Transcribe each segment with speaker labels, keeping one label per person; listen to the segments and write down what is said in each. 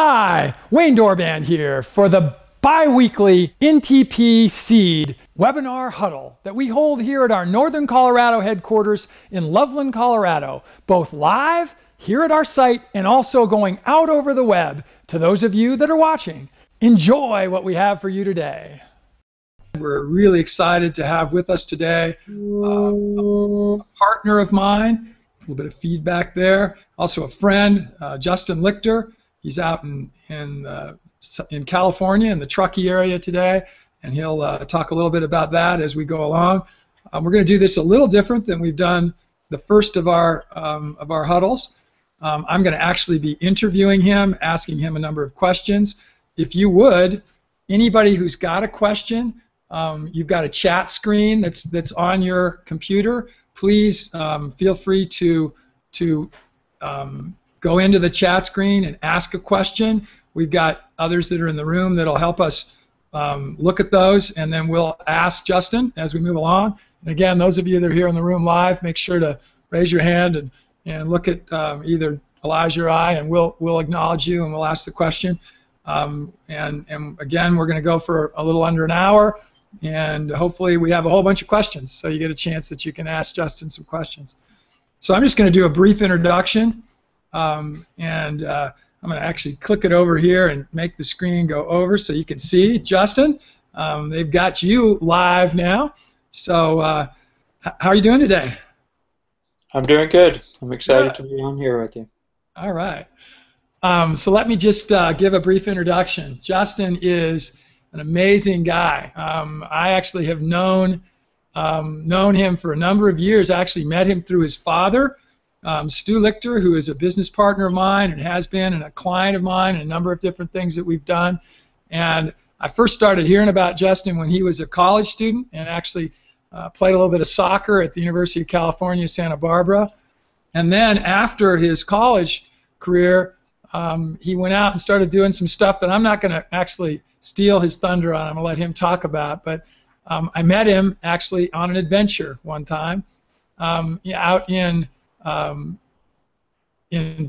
Speaker 1: Hi, Wayne Dorband here for the bi-weekly NTP CEED webinar huddle that we hold here at our Northern Colorado headquarters in Loveland, Colorado, both live here at our site and also going out over the web to those of you that are watching. Enjoy what we have for you today. We're really excited to have with us today a partner of mine, a little bit of feedback there, also a friend, Justin Lichter. He's out in California, in the Truckee area today, and he'll talk a little bit about that as we go along. We're going to do this a little different than we've done the first of our huddles. I'm going to actually be interviewing him, asking him a number of questions. If you would, anybody who's got a question, you've got a chat screen that's on your computer. Please feel free to go into the chat screen and ask a question. We've got others that are in the room that'll help us look at those, and then we'll ask Justin as we move along. And again, those of you that are here in the room live, make sure to raise your hand and look at either Elijah or I, and we'll acknowledge you and we'll ask the question. And again, we're going to go for a little under an hour, and hopefully we have a whole bunch of questions, so you get a chance that you can ask Justin some questions. So I'm just going to do a brief introduction. I'm going to actually click it over here and make the screen go over so you can see Justin. They've got you live now. So how are you doing today?
Speaker 2: I'm doing good. I'm excited to be on here with you.
Speaker 1: All right. So let me just give a brief introduction. Justin is an amazing guy. I actually have known him for a number of years. I actually met him through his father, Stu Lichter, who is a business partner of mine and has been, and a client of mine, and a number of different things that we've done. And I first started hearing about Justin when he was a college student and actually played a little bit of soccer at the University of California, Santa Barbara. And then after his college career, he went out and started doing some stuff that I'm not going to actually steal his thunder on. I'm going to let him talk about. But I met him actually on an adventure one time out in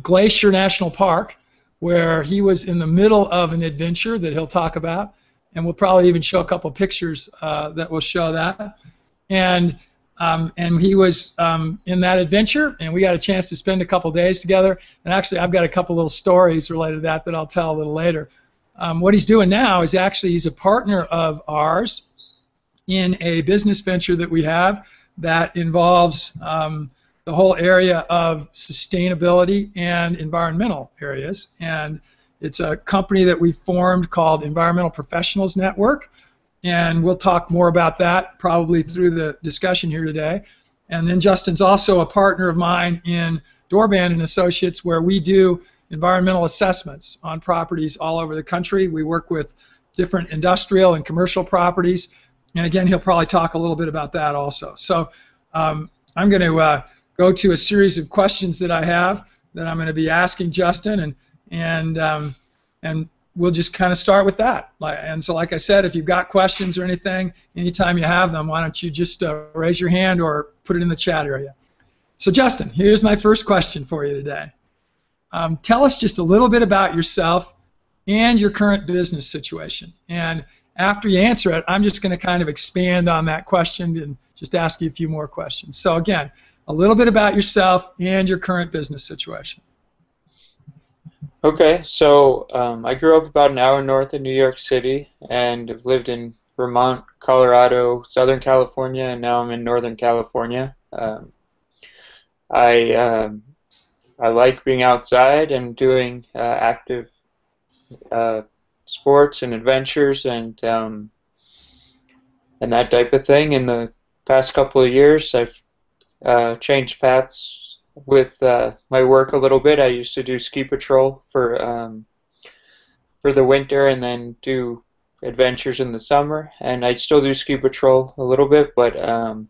Speaker 1: Glacier National Park, where he was in the middle of an adventure that he'll talk about, and we'll probably even show a couple pictures that will show that. And he was in that adventure, and we got a chance to spend a couple days together. And actually, I've got a couple little stories related to that I'll tell a little later. What he's doing now is actually he's a partner of ours in a business venture that we have that involves the whole area of sustainability and environmental areas. And it's a company that we formed called Environmental Professionals Network. And we'll talk more about that probably through the discussion here today. And then Justin's also a partner of mine in Dorband and Associates, where we do environmental assessments on properties all over the country. We work with different industrial and commercial properties. And again, he'll probably talk a little bit about that also. So I'm going to go to a series of questions that I have that I'm going to be asking Justin, and we'll just kind of start with that. And so, like I said, if you've got questions or anything, anytime you have them, why don't you just raise your hand or put it in the chat area. So, Justin, here's my first question for you today. Tell us just a little bit about yourself and your current business situation. And after you answer it, I'm just going to kind of expand on that question and just ask you a few more questions. So, again, a little bit about yourself and your current business situation.
Speaker 2: Okay, so I grew up about an hour north of New York City, and have lived in Vermont, Colorado, Southern California, and now I'm in Northern California. I like being outside and doing active sports and adventures and that type of thing. In the past couple of years, I've changed paths with my work a little bit. I used to do ski patrol for the winter and then do adventures in the summer, and I still do ski patrol a little bit, but the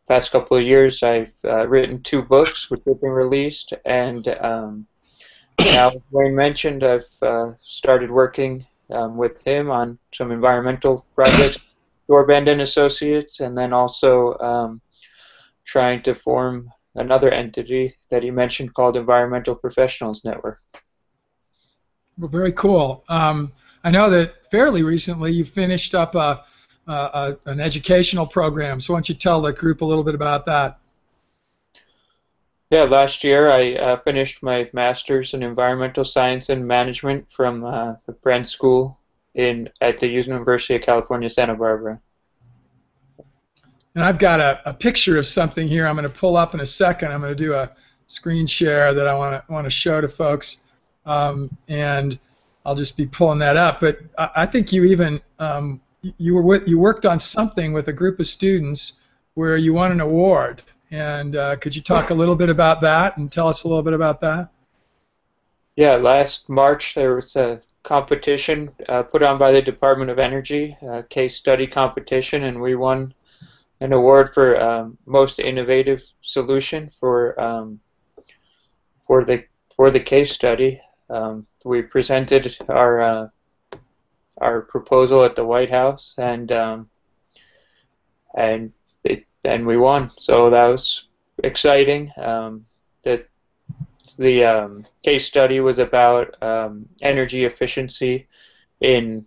Speaker 2: past couple of years I've written 2 books which have been released, and now, as Wayne mentioned, I've started working with him on some environmental projects, Dorband and Associates, and then also trying to form another entity that he mentioned called Environmental Professionals Network.
Speaker 1: Well, very cool. I know that fairly recently you finished up an educational program, so why don't you tell the group a little bit about that?
Speaker 2: Yeah, last year I finished my master's in environmental science and management from the Brent School at the University of California, Santa Barbara.
Speaker 1: And I've got a picture of something here I'm going to pull up in a second. I'm going to do a screen share that I want to show to folks, and I'll just be pulling that up. But I think you even you worked on something with a group of students where you won an award. And could you talk a little bit about that and tell us a little bit about that?
Speaker 2: Yeah, last March there was a competition put on by the Department of Energy, a case study competition, and we won an award for most innovative solution for the case study. We presented our proposal at the White House, and we won. So that was exciting. The case study was about energy efficiency in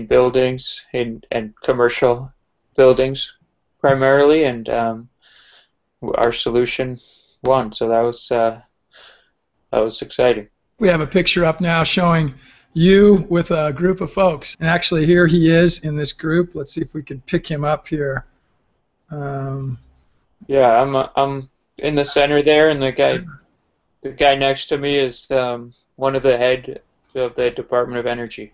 Speaker 2: buildings, and commercial buildings primarily, and our solution won. So that was exciting.
Speaker 1: We have a picture up now showing you with a group of folks. And actually here he is in this group. Let's see if we can pick him up here.
Speaker 2: Yeah, I'm in the center there, and the guy next to me is one of the head of the Department of Energy.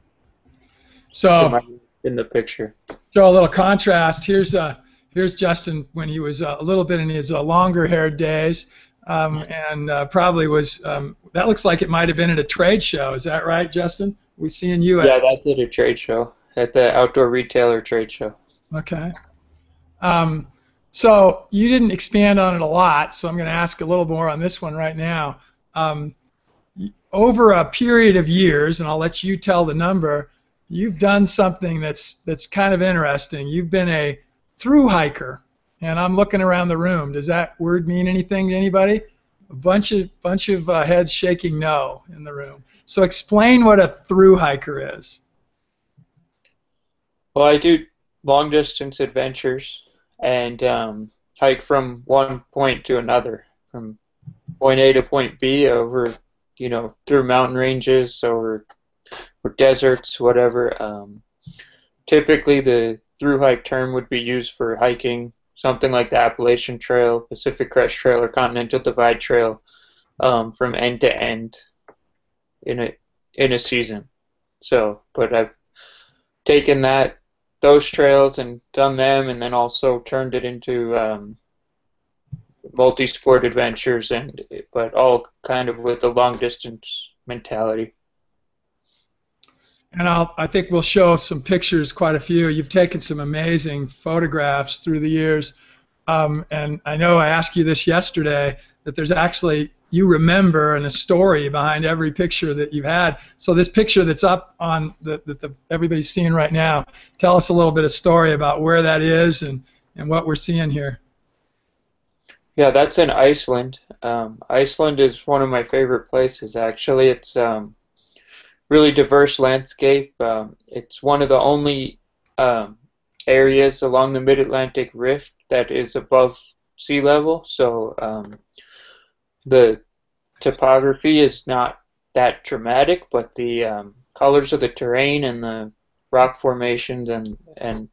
Speaker 1: So
Speaker 2: in the picture.
Speaker 1: Show a little contrast. Here's Justin when he was a little bit in his longer-haired days, and probably was. That looks like it might have been at a trade show. Is that right, Justin? We seeing you at?
Speaker 2: Yeah, that's at a trade show, at the Outdoor Retailer Trade Show.
Speaker 1: Okay. So you didn't expand on it a lot, so I'm going to ask a little more on this one right now. Over a period of years, and I'll let you tell the number, you've done something that's kind of interesting. You've been a through hiker, and I'm looking around the room. Does that word mean anything to anybody? A bunch of heads shaking no in the room. So explain what a through hiker is.
Speaker 2: Well, I do long distance adventures and hike from one point to another, from point A to point B, over, through mountain ranges or deserts, whatever. Typically, the through hike term would be used for hiking something like the Appalachian Trail, Pacific Crest Trail, or Continental Divide Trail, from end to end in a season. So, but I've taken those trails and done them, and then also turned it into multi-sport adventures, but all kind of with a long distance mentality.
Speaker 1: And I think we'll show some pictures, quite a few. You've taken some amazing photographs through the years, and I know I asked you this yesterday, that there's actually, you remember, and a story behind every picture that you've had. So this picture that's up on that everybody's seeing right now, tell us a little bit of story about where that is and what we're seeing here.
Speaker 2: Yeah, that's in Iceland. Iceland is one of my favorite places, actually. It's really diverse landscape. It's one of the only areas along the Mid-Atlantic Rift that is above sea level, so the topography is not that dramatic, but the colors of the terrain and the rock formations and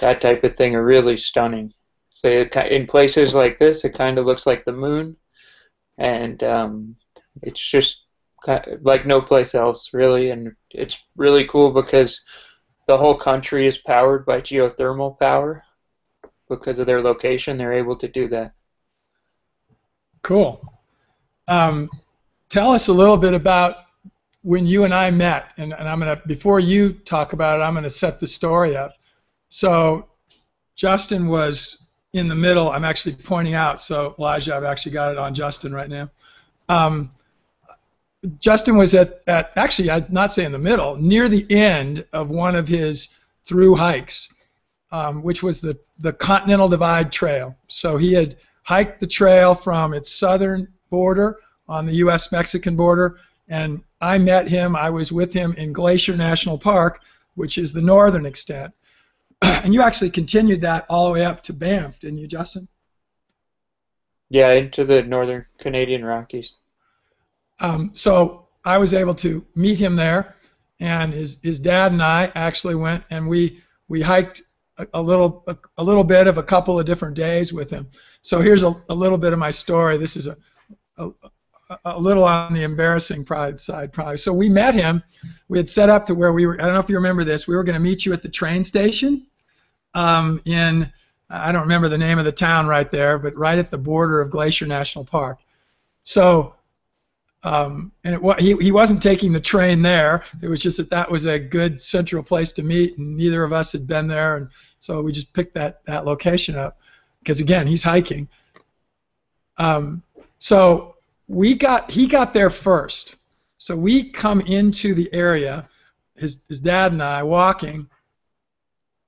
Speaker 2: that type of thing are really stunning. So in places like this, it kind of looks like the moon, and it's just like no place else, really. And it's really cool because the whole country is powered by geothermal power. Because of their location, they're able to do that.
Speaker 1: Cool. Tell us a little bit about when you and I met, and I'm gonna, before you talk about it, I'm gonna set the story up. So Justin was in the middle. I'm actually pointing out, so Elijah, I've actually got it on Justin right now. Justin was actually, I'd not say in the middle, near the end of one of his through hikes, which was the Continental Divide Trail. So he had hiked the trail from its southern border on the U.S.-Mexican border and I met him, I was with him in Glacier National Park, which is the northern extent. And you actually continued that all the way up to Banff, didn't you, Justin?
Speaker 2: Yeah, into the northern Canadian Rockies.
Speaker 1: So I was able to meet him there, and his dad and I actually went and we hiked a little bit of a couple of different days with him. So here's a little bit of my story. This is a, a little on the embarrassing side probably. So we met him. We had set up to where we were. I don't know if you remember this. We were going to meet you at the train station in, I don't remember the name of the town right there, but right at the border of Glacier National Park. So he wasn't taking the train there. It was just that was a good central place to meet, and neither of us had been there, and so we just picked that location up because again he's hiking. So he got there first. So we come into the area, his dad and I walking,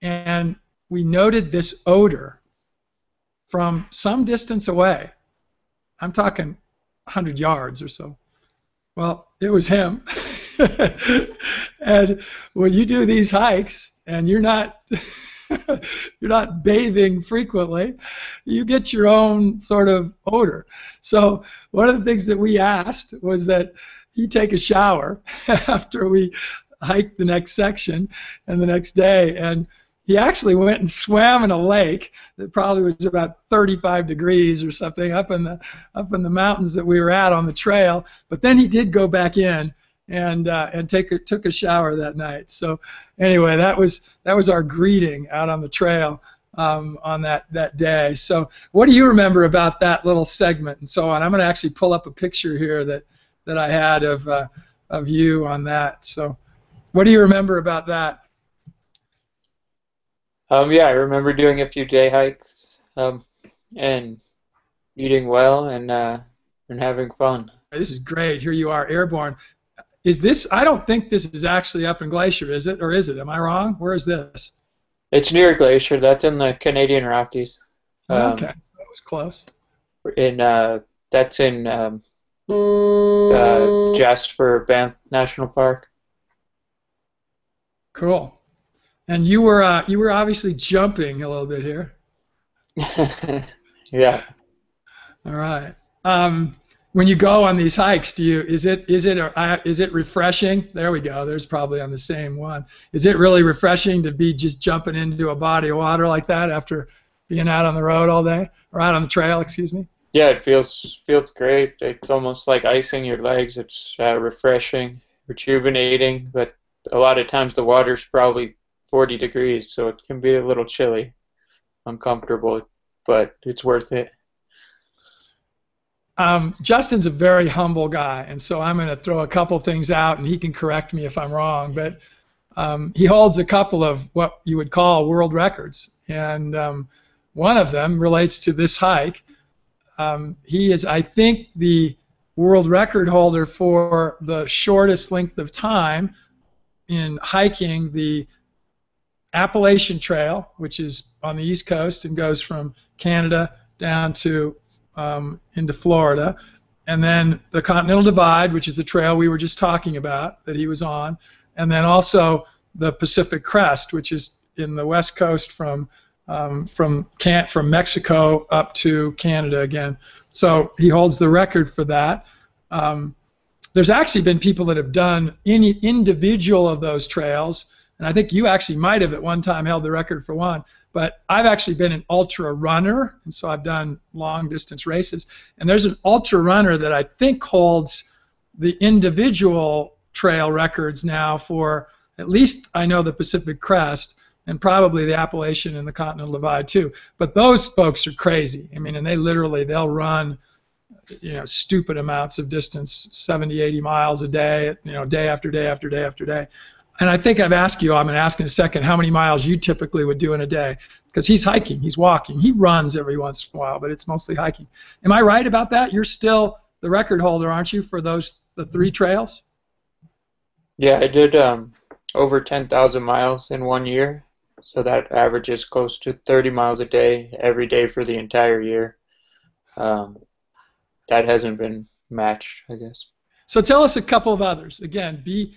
Speaker 1: and we noted this odor from some distance away. I'm talking 100 yards or so. Well, it was him. And when you do these hikes and you're not bathing frequently, you get your own sort of odor. So one of the things that we asked was that he take a shower after we hiked the next section and the next day, and he actually went and swam in a lake that probably was about 35 degrees or something up in the mountains that we were at on the trail. But then he did go back in and took a shower that night. So anyway, that was our greeting out on the trail on that day. So what do you remember about that little segment and so on? I'm going to actually pull up a picture here that I had of you on that. So what do you remember about that?
Speaker 2: Yeah, I remember doing a few day hikes, and eating well and having fun.
Speaker 1: This is great. Here you are, airborne. Is this? I don't think this is actually up in Glacier, is it? Or is it? Am I wrong? Where is this?
Speaker 2: It's near Glacier. That's in the Canadian Rockies.
Speaker 1: Okay, that was close.
Speaker 2: That's in Jasper Banff National Park.
Speaker 1: Cool. And you were obviously jumping a little bit here.
Speaker 2: Yeah.
Speaker 1: All right. When you go on these hikes, is it refreshing? There we go. There's probably on the same one. Is it really refreshing to be just jumping into a body of water like that after being out on the road all day, or out on the trail? Excuse me.
Speaker 2: Yeah, it feels great. It's almost like icing your legs. It's refreshing, rejuvenating, but a lot of times the water's probably 40 degrees, so it can be a little chilly, uncomfortable, but it's worth it.
Speaker 1: Justin's a very humble guy, and so I'm going to throw a couple things out, and he can correct me if I'm wrong, but he holds a couple of what you would call world records, and one of them relates to this hike. He is, I think, the world record holder for the shortest length of time in hiking the Appalachian Trail, which is on the East Coast and goes from Canada down to into Florida, and then the Continental Divide, which is the trail we were just talking about that he was on, and then also the Pacific Crest, which is in the West Coast from Mexico up to Canada again. So he holds the record for that. There's actually been people that have done any individual of those trails, and I think you actually might have at one time held the record for one, but I've actually been an ultra runner, and so I've done long distance races, and there's an ultra runner that I think holds the individual trail records now for, at least I know, the Pacific Crest, and probably the Appalachian and the Continental Divide too. But those folks are crazy. I mean, and they'll run, stupid amounts of distance, 70, 80 miles a day, day after day after day after day. And I think I'm going to ask in a second how many miles you typically would do in a day, because he's hiking, he's walking, he runs every once in a while, but it's mostly hiking. Am I right about that? You're still the record holder, aren't you, for the 3 trails?
Speaker 2: Yeah, I did over 10,000 miles in 1 year, so that averages close to 30 miles a day every day for the entire year. That hasn't been matched, I guess.
Speaker 1: So tell us a couple of others. Again, be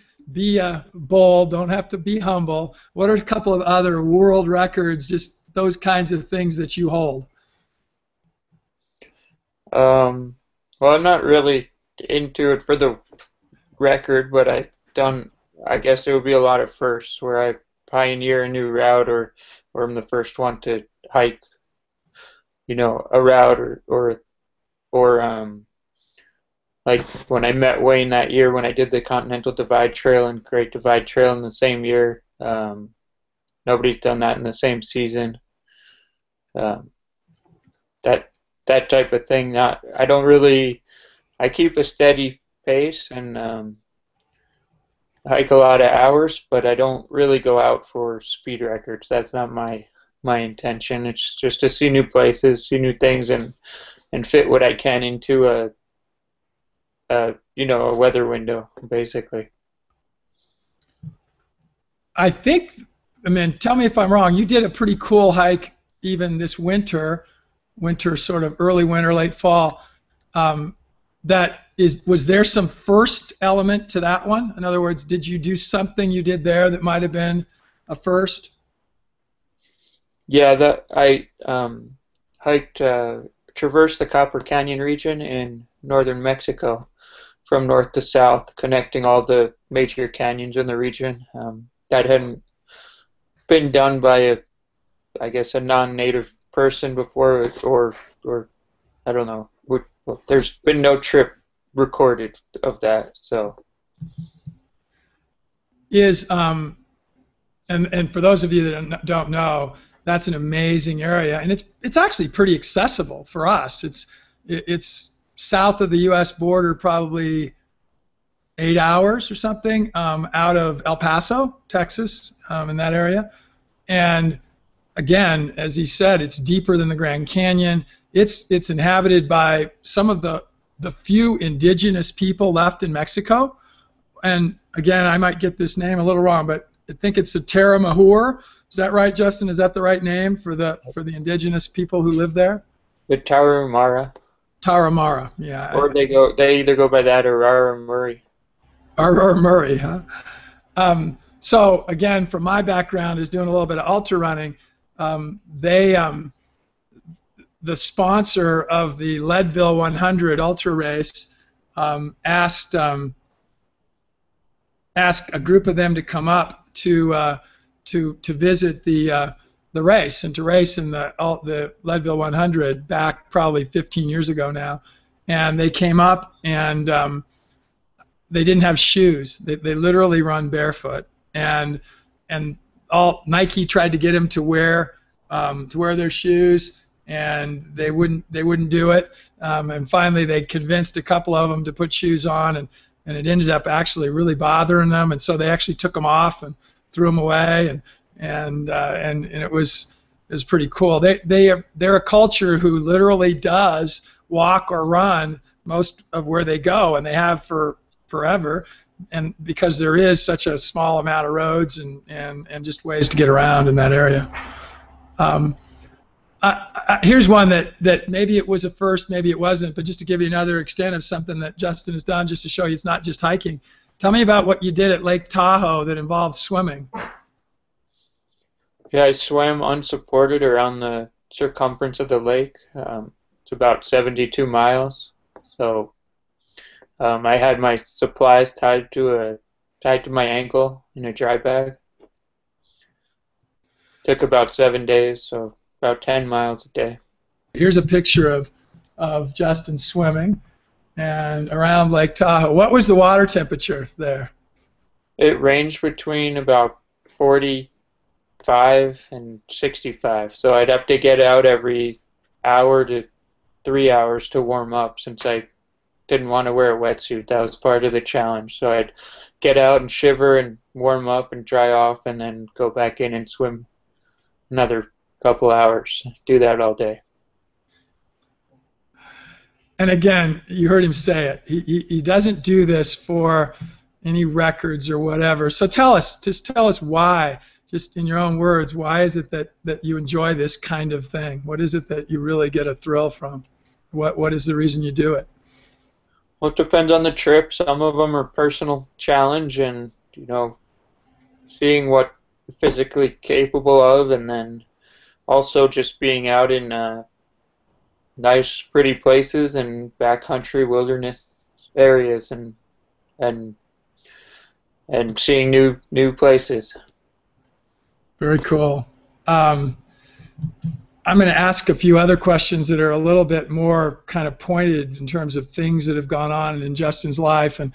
Speaker 1: bold. Don't have to be humble. What are a couple of other world records? Just those kinds of things that you hold.
Speaker 2: Well, I'm not really into it for the record, but I've done. I guess it would be a lot of firsts where I pioneer a new route, or I'm the first one to hike, a route, or like when I met Wayne that year when I did the Continental Divide Trail and Great Divide Trail in the same year. Nobody's done that in the same season. Um, that type of thing. I don't really. I keep a steady pace and hike a lot of hours, but I don't really go out for speed records. That's not my intention. It's just to see new places, see new things, and fit what I can into a weather window, basically.
Speaker 1: I think, I mean, tell me if I'm wrong, you did a pretty cool hike even this winter sort of early winter, late fall. Was there some first element to that one? In other words, did you do something you did there that might have been a first?
Speaker 2: Yeah, that I hiked, traversed the Copper Canyon region in northern Mexico from north to south, connecting all the major canyons in the region. That hadn't been done by I guess, a non-native person before, or I don't know. Well, there's been no trip recorded of that, so.
Speaker 1: And for those of you that don't know, that's an amazing area, and it's actually pretty accessible for us. It's south of the U.S. border, probably 8 hours or something, out of El Paso, Texas, in that area. And again, as he said, it's deeper than the Grand Canyon. It's inhabited by some of the few indigenous people left in Mexico. And again, I might get this name a little wrong, but I think it's the Taramahur. Is that right, Justin? Is that the right name for the indigenous people who live there?
Speaker 2: The Tarahumara.
Speaker 1: Tarahumara, yeah.
Speaker 2: Or they either go by that or Raramuri.
Speaker 1: Murray, huh? So again, from my background is doing a little bit of ultra running. The sponsor of the Leadville 100 ultra race asked a group of them to come up to visit the race and to race in the Leadville 100 back probably 15 years ago now, and they came up and they didn't have shoes. They literally run barefoot, and Nike tried to get them to wear their shoes, and they wouldn't do it. And finally, they convinced a couple of them to put shoes on, and it ended up actually really bothering them, and so they actually took them off and threw them away, and it was pretty cool. They're a culture who literally does walk or run most of where they go, and they have for forever, and because there is such a small amount of roads and just ways to get around in that area. Here's one that maybe it was a first, maybe it wasn't, but just to give you another extent of something that Justin has done, just to show you it's not just hiking. Tell me about what you did at Lake Tahoe that involved swimming.
Speaker 2: Yeah, I swam unsupported around the circumference of the lake. It's about 72 miles. So I had my supplies tied to my ankle in a dry bag. Took about 7 days, so about 10 miles a day.
Speaker 1: Here's a picture of Justin swimming and around Lake Tahoe. What was the water temperature there?
Speaker 2: It ranged between about 45 and 65. So I'd have to get out every hour to 3 hours to warm up, since I didn't want to wear a wetsuit. That was part of the challenge. So I'd get out and shiver and warm up and dry off, and then go back in and swim another couple hours. Do that all day.
Speaker 1: And again, you heard him say it. He doesn't do this for any records or whatever. So tell us why, just in your own words, why is it that you enjoy this kind of thing? What is it that you really get a thrill from? What is the reason you do it?
Speaker 2: Well, it depends on the trip. Some of them are personal challenge and, seeing what you're physically capable of, and then also just being out in nice, pretty places and backcountry wilderness areas and and seeing new places.
Speaker 1: Very cool. Um, I'm going to ask a few other questions that are a little bit more kind of pointed in terms of things that have gone on in Justin's life, and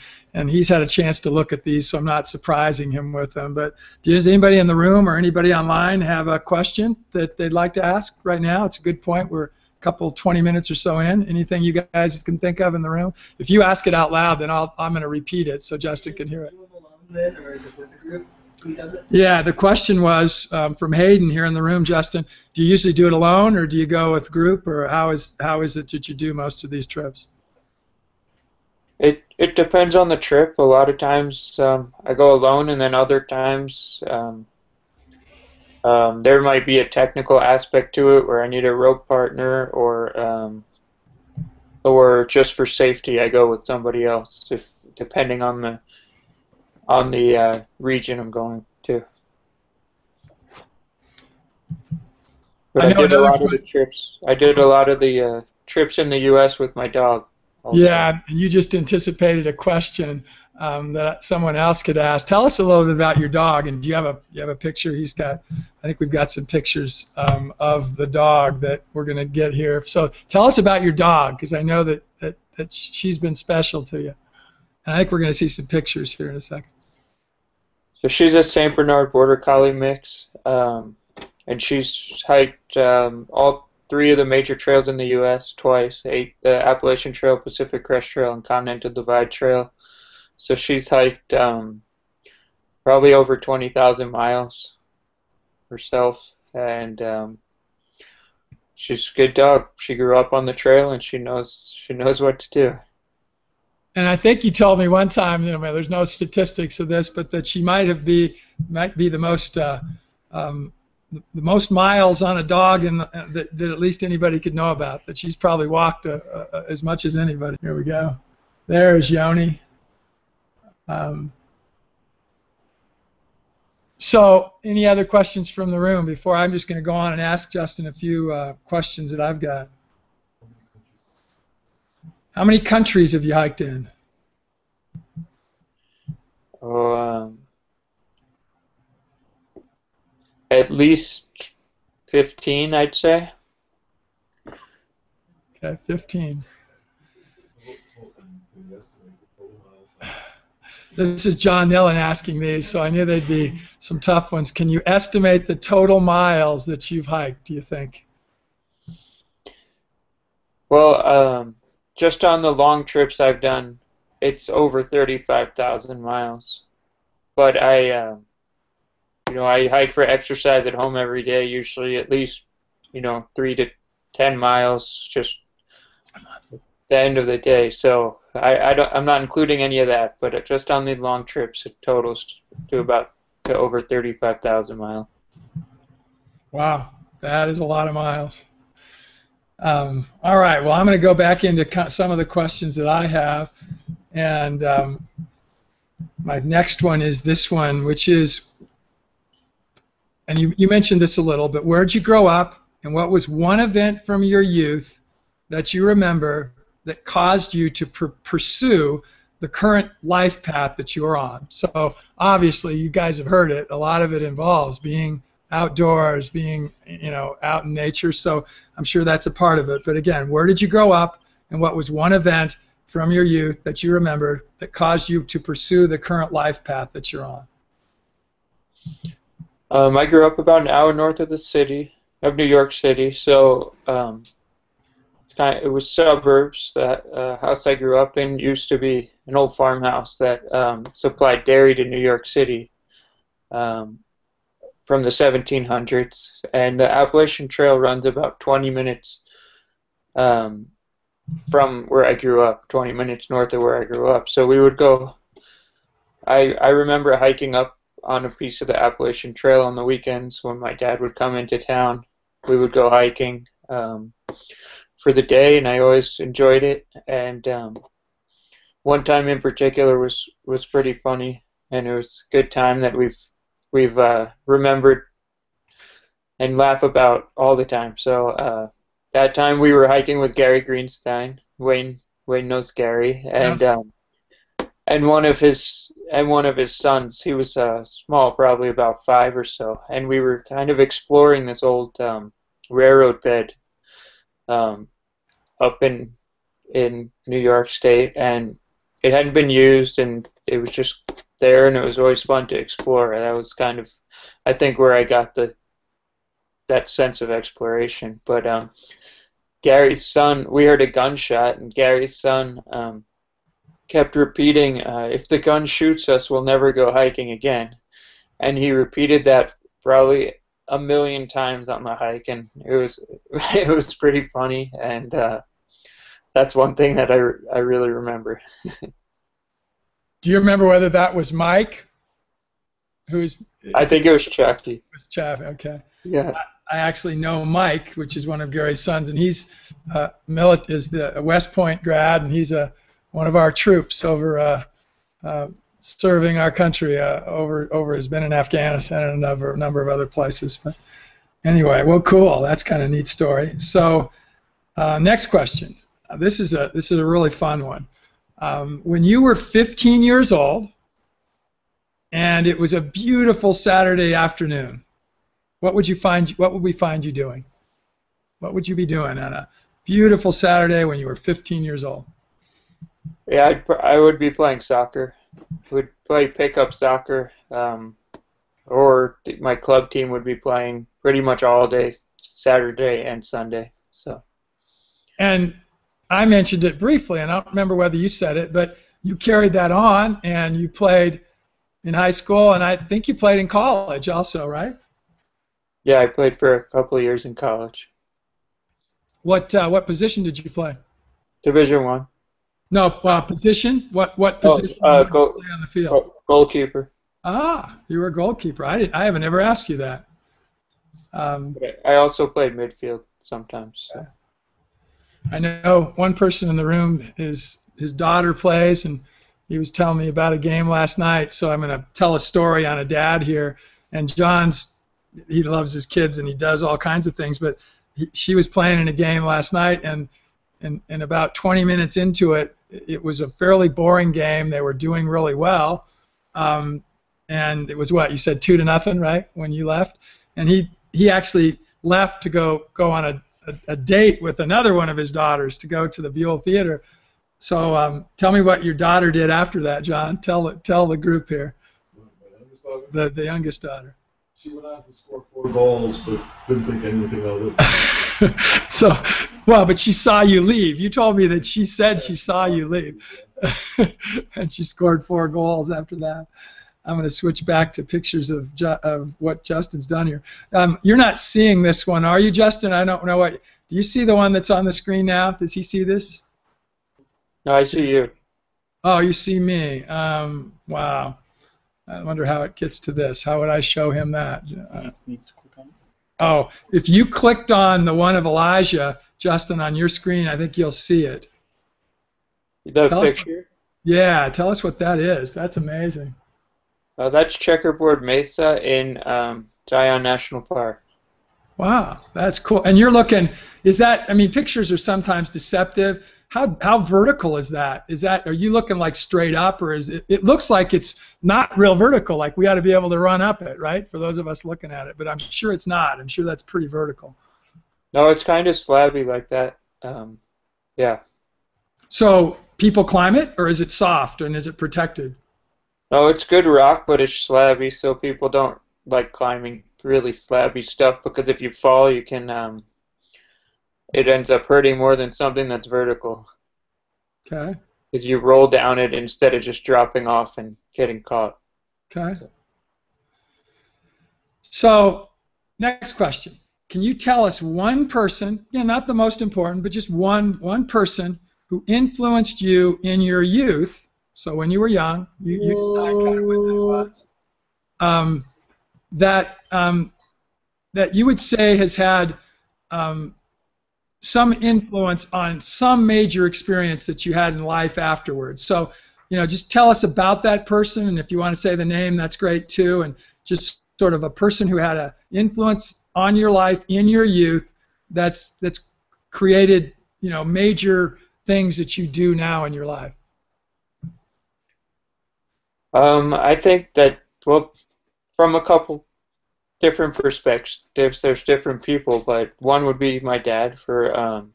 Speaker 1: he's had a chance to look at these, so I'm not surprising him with them. But does anybody in the room or anybody online have a question that they'd like to ask right now? It's a good point. We're a couple 20 minutes or so in. Anything you guys can think of in the room? If you ask it out loud, then I'm going to repeat it so Justin can hear it.
Speaker 3: Or is it with the group? Who does it?
Speaker 1: Yeah, the question was from Hayden here in the room, Justin. Do you usually do it alone, or do you go with group, or how is it that you do most of these trips?
Speaker 2: It depends on the trip. A lot of times I go alone, and then other times there might be a technical aspect to it where I need a rope partner, or just for safety I go with somebody else, if depending on the region I'm going to. But I did a lot of the trips. I did a lot of the trips in the U.S. with my dog. Also.
Speaker 1: Yeah, you just anticipated a question that someone else could ask. Tell us a little bit about your dog, and do you have a picture? He's got. I think we've got some pictures of the dog that we're going to get here. So tell us about your dog, because I know that she's been special to you. And I think we're going to see some pictures here in a second.
Speaker 2: So she's a Saint Bernard Border Collie mix. And she's hiked all 3 of the major trails in the U.S. twice, the Appalachian Trail, Pacific Crest Trail, and Continental Divide Trail. So she's hiked probably over 20,000 miles herself, and she's a good dog. She grew up on the trail, and she knows what to do.
Speaker 1: And I think you told me one time, there's no statistics of this, but that she might be the most miles on a dog that at least anybody could know about. That she's probably walked as much as anybody. Here we go. There's Yoni. So any other questions from the room before I'm just going to go on and ask Justin a few questions that I've got. How many countries have you hiked in?
Speaker 2: At least 15, I'd say.
Speaker 1: Okay, 15. This is John Nillen asking these, so I knew they'd be some tough ones. Can you estimate the total miles that you've hiked, do you think?
Speaker 2: Well, just on the long trips I've done, it's over 35,000 miles. But I hike for exercise at home every day, usually at least, 3 to 10 miles just at the end of the day. So I'm not including any of that, but just on the long trips, it totals to over 35,000 miles.
Speaker 1: Wow, that is a lot of miles. All right, well, I'm going to go back into some of the questions that I have, and my next one is this one, which is, and you mentioned this a little, but where'd you grow up, and what was one event from your youth that you remember that caused you to pursue the current life path that you're on? So obviously, you guys have heard it. A lot of it involves being outdoors, being out in nature. So I'm sure that's a part of it. But again, where did you grow up, and what was one event from your youth that you remember that caused you to pursue the current life path that you're on?
Speaker 2: I grew up about an hour north of New York City. So it was suburbs. That house I grew up in used to be an old farmhouse that supplied dairy to New York City from the 1700s. And the Appalachian Trail runs about 20 minutes from where I grew up, 20 minutes north of where I grew up. So we would go. I remember hiking up on a piece of the Appalachian Trail on the weekends when my dad would come into town. We would go hiking for the day, and I always enjoyed it. And one time in particular was pretty funny, and it was a good time that we've remembered and laugh about all the time. So that time we were hiking with Gary Greenstein. Wayne knows Gary, and
Speaker 1: Yes.
Speaker 2: one of his sons. He was small, probably about 5 or so, and we were kind of exploring this old railroad bed um, up in New York State, and it hadn't been used, and it was just there, and it was always fun to explore. That was kind of, I think, where I got that sense of exploration. But Gary's son, we heard a gunshot, and Gary's son kept repeating, "If the gun shoots us, we'll never go hiking again." And he repeated that probably a million times on the hike, and it was it was pretty funny, and that's one thing that I really remember.
Speaker 1: Do you remember whether that was Mike? Who's?
Speaker 2: I think it was Chucky.
Speaker 1: Was Chaff? Okay.
Speaker 2: Yeah.
Speaker 1: I actually know Mike, which is one of Gary's sons, and he's is the West Point grad, and he's one of our troops over serving our country over has been in Afghanistan and a number of other places. But anyway, well, cool. That's kind of a neat story. So next question. This is a really fun one. When you were 15 years old, and it was a beautiful Saturday afternoon, what would we find you doing? What would you be doing on a beautiful Saturday when you were 15 years old?
Speaker 2: Yeah, I would be playing soccer. Would play pickup soccer, or my club team would be playing pretty much all day Saturday and Sunday. So.
Speaker 1: And I mentioned it briefly, and I don't remember whether you said it, but you carried that on, and you played in high school, and I think you played in college also, right?
Speaker 2: Yeah, I played for a couple of years in college.
Speaker 1: What position did you play?
Speaker 2: Division I.
Speaker 1: No, position. What position did you play on the field?
Speaker 2: Goalkeeper.
Speaker 1: Ah, you were a goalkeeper. I haven't ever asked you that.
Speaker 2: I also played midfield sometimes. So.
Speaker 1: I know one person in the room, his daughter plays, and he was telling me about a game last night. So I'm going to tell a story on a dad here. And he loves his kids and he does all kinds of things. But she was playing in a game last night, and about 20 minutes into it, it was a fairly boring game. They were doing really well, and it was what you said, 2-0, right? When you left, and he actually left to go on a date with another one of his daughters to go to the Buell Theater. So tell me what your daughter did after that, John. Tell the group here. The youngest daughter.
Speaker 4: She went on to score 4 goals, but didn't think anything of it.
Speaker 1: So, well, but she saw you leave. You told me that she said she saw you leave, and she scored 4 goals after that. I'm going to switch back to pictures of what Justin's done here. You're not seeing this one, are you, Justin? I don't know what. Do you see the one that's on the screen now? Does he see this?
Speaker 2: No, I see you.
Speaker 1: Oh, you see me. Wow. I wonder how it gets to this. How would I show him that? Oh, if you clicked on the one of Elijah, Justin, on your screen, I think you'll see it.
Speaker 2: The picture?
Speaker 1: Yeah, tell us what that is. That's amazing.
Speaker 2: That's Checkerboard Mesa in Zion National Park.
Speaker 1: Wow, that's cool. And you're looking, I mean, pictures are sometimes deceptive. How vertical is that? Are you looking like straight up, or is it looks like it's not real vertical, like we ought to be able to run up it, right? For those of us looking at it, but I'm sure it's not. I'm sure that's pretty vertical.
Speaker 2: No, it's kind of slabby like that. Yeah.
Speaker 1: So people climb it, or is it soft, and is it protected?
Speaker 2: No, it's good rock, but it's slabby, so people don't like climbing really slabby stuff, because if you fall, you can it ends up hurting more than something that's vertical.
Speaker 1: Okay.
Speaker 2: Because you roll down it instead of just dropping off and getting caught.
Speaker 1: Okay. So, next question. Can you tell us one person, not the most important, but just one person who influenced you in your youth, so when you were young, you decide kind of when that was, that you would say has had some influence on some major experience that you had in life afterwards. So, just tell us about that person, and if you want to say the name, that's great too, and just sort of a person who had an influence on your life in your youth that's created, major things that you do now in your life.
Speaker 2: I think that, well, from a couple different perspectives, there's different people, but one would be my dad for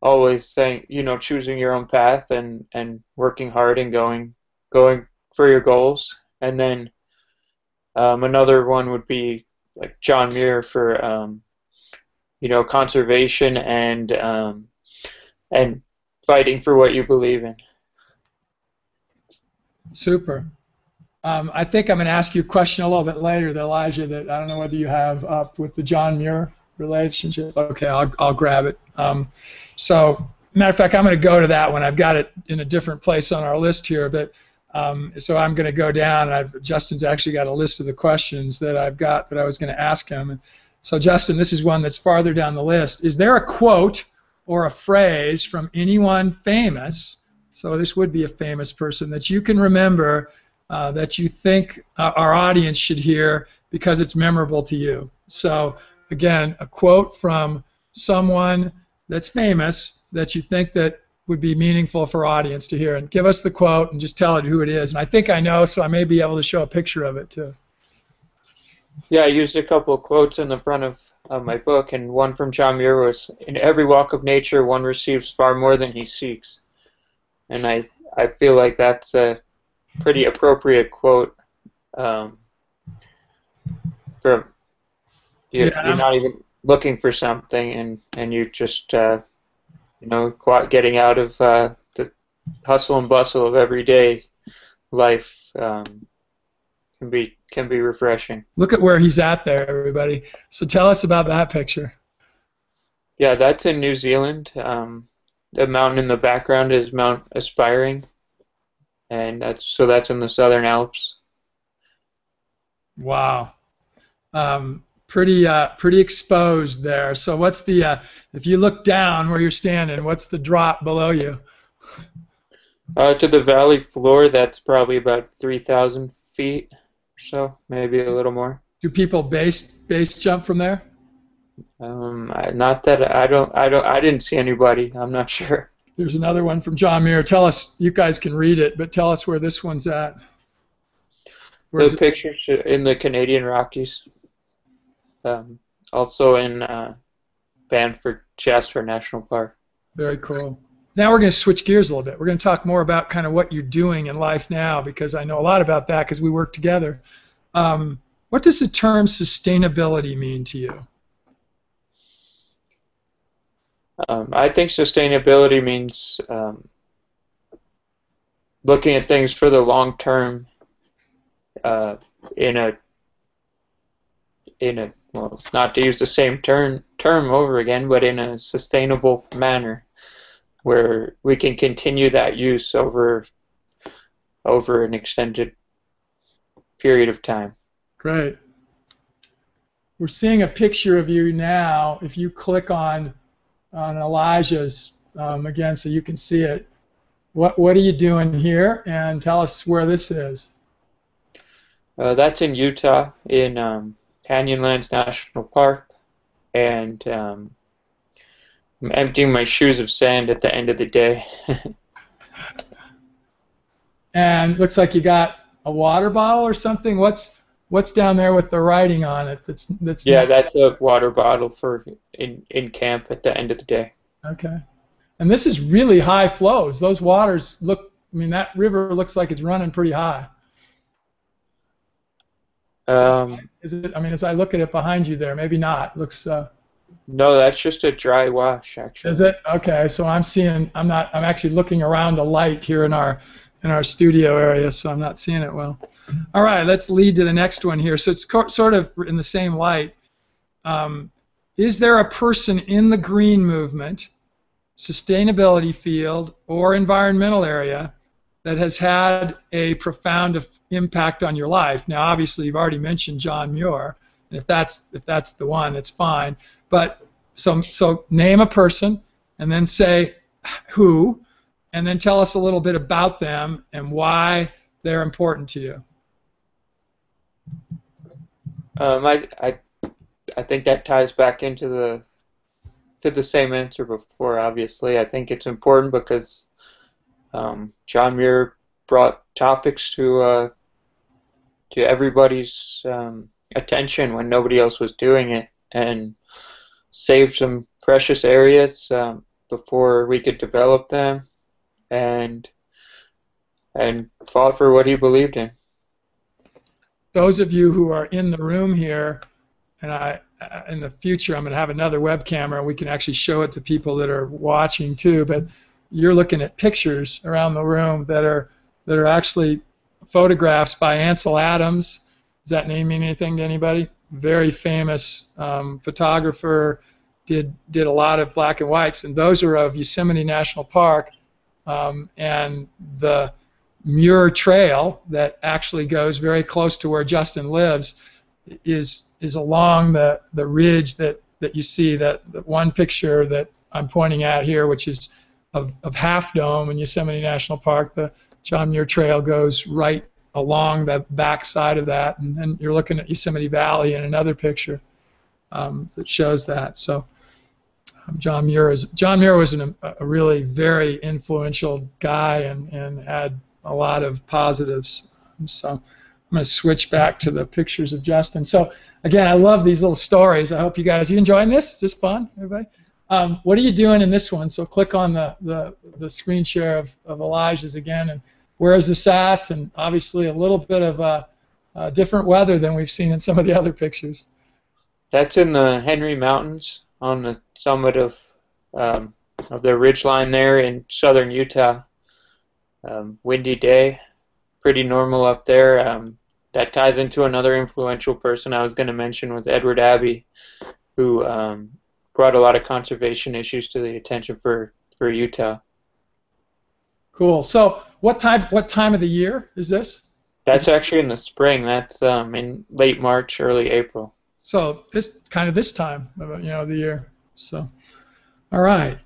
Speaker 2: always saying, choosing your own path and working hard and going for your goals. And then another one would be like John Muir for conservation and fighting for what you believe in.
Speaker 1: Super. I think I'm going to ask you a question a little bit later, Elijah, that I don't know whether you have up with the John Muir relationship. Okay, I'll grab it. So, matter of fact, I'm going to go to that one. I've got it in a different place on our list here, but so I'm going to go down. Justin's actually got a list of the questions that I've got that I was going to ask him. So, Justin, this is one that's farther down the list. Is there a quote or a phrase from anyone famous, so this would be a famous person, that you can remember that you think our audience should hear because it's memorable to you? So, again, a quote from someone that's famous that you think that would be meaningful for our audience to hear. And give us the quote and just tell it who it is. And I think I know, so I may be able to show a picture of it too.
Speaker 2: Yeah, I used a couple of quotes in the front of my book, and one from John Muir was, "In every walk of nature, one receives far more than he seeks." And I feel like that's a pretty appropriate quote. You're not even looking for something, and you just getting out of the hustle and bustle of everyday life can be refreshing.
Speaker 1: Look at where he's at there, everybody. So tell us about that picture.
Speaker 2: Yeah, that's in New Zealand. The mountain in the background is Mount Aspiring, and that's in the Southern Alps.
Speaker 1: Wow. Pretty exposed there. So what's the if you look down where you're standing, what's the drop below you?
Speaker 2: To the valley floor, that's probably about 3,000 feet or so, maybe a little more.
Speaker 1: Do people base jump from there?
Speaker 2: Not that I didn't see anybody. I'm not sure.
Speaker 1: There's another one from John Muir. Tell us, you guys can read it, but tell us where this one's at.
Speaker 2: The picture's in the Canadian Rockies. Also in Banff, Jasper National Park.
Speaker 1: Very cool. Now we're going to switch gears a little bit. We're going to talk more about kind of what you're doing in life now, because I know a lot about that because we work together. What does the term sustainability mean to you?
Speaker 2: I think sustainability means looking at things for the long term in a well, not to use the same term over again, but in a sustainable manner where we can continue that use over an extended period of time.
Speaker 1: Great. We're seeing a picture of you now. If you click on Elijah's again, so you can see it. What are you doing here? And tell us where this is.
Speaker 2: That's in Utah, in Canyonlands National Park, and I'm emptying my shoes of sand at the end of the day.
Speaker 1: And looks like you got a water bottle or something. What's down there with the writing on it? That's
Speaker 2: yeah, that's a water bottle for in camp at the end of the day.
Speaker 1: Okay. And this is really high flows. Those waters look. I mean, that river looks like it's running pretty high. Is it? I mean, as I look at it behind you there, maybe not. Looks.
Speaker 2: No, that's just a dry wash, actually.
Speaker 1: Is it? Okay. So I'm seeing. I'm actually looking around the light here in our studio area, so I'm not seeing it well. All right. Let's lead to the next one here. So it's sort of in the same light. Is there a person in the green movement, sustainability field, or environmental area that has had a profound impact on your life? Now, obviously, you've already mentioned John Muir, and if that's the one, it's fine. But so name a person, and then say who, and then tell us a little bit about them and why they're important to you.
Speaker 2: I think that ties back into the same answer before. Obviously, I think it's important because John Muir brought topics to everybody's attention when nobody else was doing it, and saved some precious areas before we could develop them, and fought for what he believed in.
Speaker 1: Those of you who are in the room here, and in the future I'm going to have another web camera, we can actually show it to people that are watching too, but you're looking at pictures around the room that are actually photographs by Ansel Adams. Does that name mean anything to anybody? Very famous photographer, did a lot of black and whites, and those are of Yosemite National Park, and the Muir Trail that actually goes very close to where Justin lives is along the ridge that you see, that one picture that I'm pointing at here, which is of Half Dome in Yosemite National Park. The John Muir Trail goes right along the back side of that, and then you're looking at Yosemite Valley in another picture that shows that. So John Muir was a really very influential guy and had a lot of positives. So I'm going to switch back to the pictures of Justin. So again, I love these little stories. I hope you enjoying this? Is this fun, everybody? What are you doing in this one? So click on the screen share of Elijah's again, and where is this at? And obviously a little bit of different weather than we've seen in some of the other pictures.
Speaker 2: That's in the Henry Mountains on the summit of the ridgeline there in southern Utah. Windy day, pretty normal up there. That ties into another influential person I was going to mention, was Edward Abbey, who brought a lot of conservation issues to the attention for Utah. Cool.
Speaker 1: So what time of the year is this?
Speaker 2: That's actually in the spring. That's in late March, early April.
Speaker 1: So this time of the year. So, all right.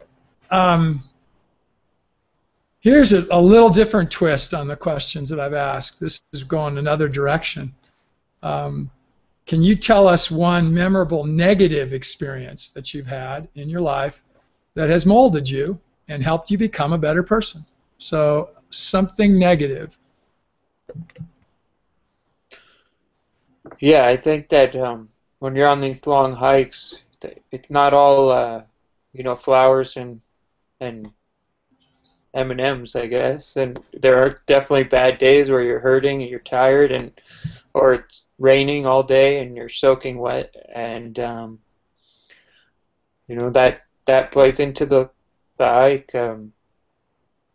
Speaker 1: Here's a little different twist on the questions that I've asked. This is going another direction. Can you tell us one memorable negative experience that you've had in your life that has molded you and helped you become a better person? So something negative.
Speaker 2: Yeah, I think that when you're on these long hikes, it's not all flowers and M&Ms, I guess. And there are definitely bad days where you're hurting and you're tired, or it's raining all day and you're soaking wet, and that plays into the hike.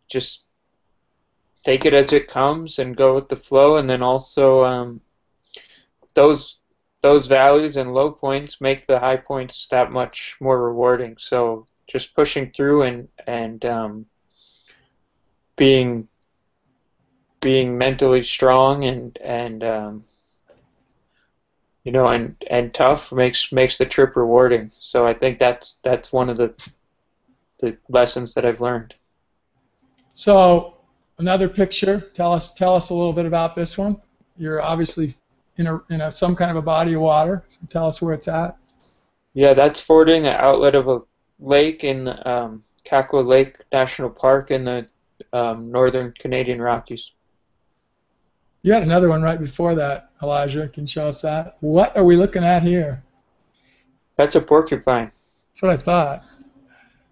Speaker 2: Just take it as it comes and go with the flow, and then also those valleys and low points make the high points that much more rewarding. So just pushing through and being mentally strong and tough makes the trip rewarding. So I think that's one of the lessons that I've learned.
Speaker 1: So another picture. Tell us a little bit about this one. You're obviously in some kind of a body of water. So tell us where it's at.
Speaker 2: Yeah, that's fording an outlet of a lake in Kakwa Lake National Park in the northern Canadian Rockies.
Speaker 1: You had another one right before that, Elijah. Can you show us that? What are we looking at here?
Speaker 2: That's a porcupine.
Speaker 1: That's what I thought.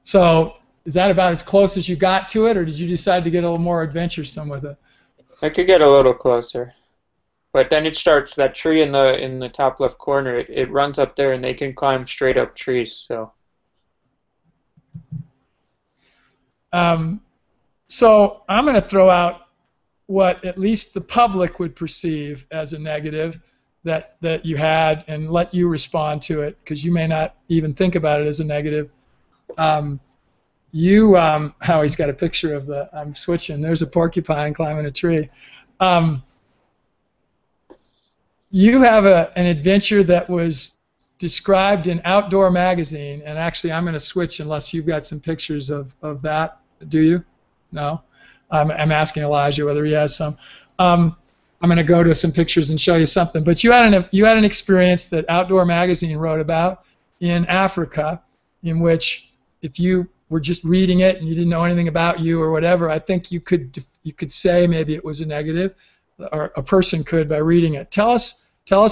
Speaker 1: So is that about as close as you got to it, or did you decide to get a little more adventuresome with it?
Speaker 2: I could get a little closer. But then it starts, that tree in the top left corner, it runs up there and they can climb straight up trees. So
Speaker 1: so I'm going to throw out what at least the public would perceive as a negative that you had, and let you respond to it, because you may not even think about it as a negative. Howie's got a picture of I'm switching. There's a porcupine climbing a tree. You have an adventure that was described in Outdoor Magazine, and actually I'm going to switch unless you've got some pictures of that. Do you? No? I'm asking Elijah whether he has some. I'm going to go to some pictures and show you something. But you had an experience that Outdoor Magazine wrote about in Africa, in which if you were just reading it and you didn't know anything about you or whatever, I think you could say maybe it was a negative, or a person could by reading it. Tell us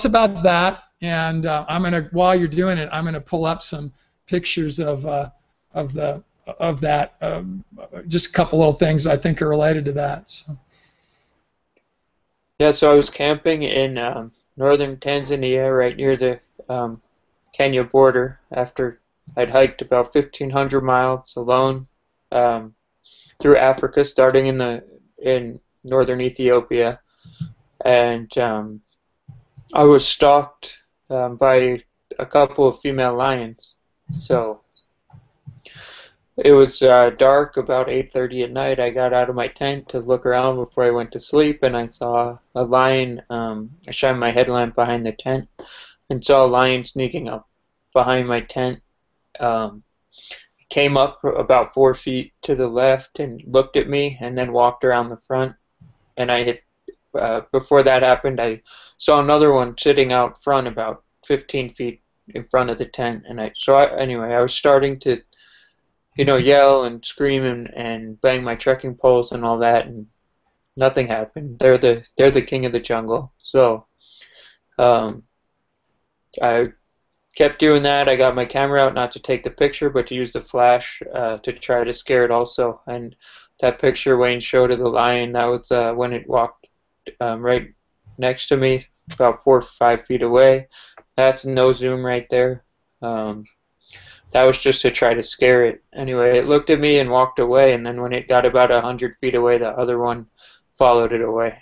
Speaker 1: about that, and I'm gonna, while you're doing it, I'm gonna pull up some pictures of that. Just a couple little things I think are related to that. So.
Speaker 2: Yeah, so I was camping in northern Tanzania, right near the Kenya border, after I'd hiked about 1,500 miles alone through Africa, starting in northern Ethiopia, and I was stalked by a couple of female lions. So it was dark, about 8:30 at night. I got out of my tent to look around before I went to sleep, and I saw a lion. I shined my headlamp behind the tent and saw a lion sneaking up behind my tent. Came up about 4 feet to the left and looked at me, and then walked around the front. And I hit. Before that happened, I saw another one sitting out front, about 15 feet in front of the tent. And anyway, I was starting to, yell and scream and bang my trekking poles and all that, and nothing happened. They're the king of the jungle. So I kept doing that. I got my camera out, not to take the picture, but to use the flash to try to scare it also. And that picture Wayne showed of the lion, that was when it walked right next to me, about 4 or 5 feet away. That's no zoom right there. That was just to try to scare it. Anyway, it looked at me and walked away, and then when it got about 100 feet away, the other one followed it away.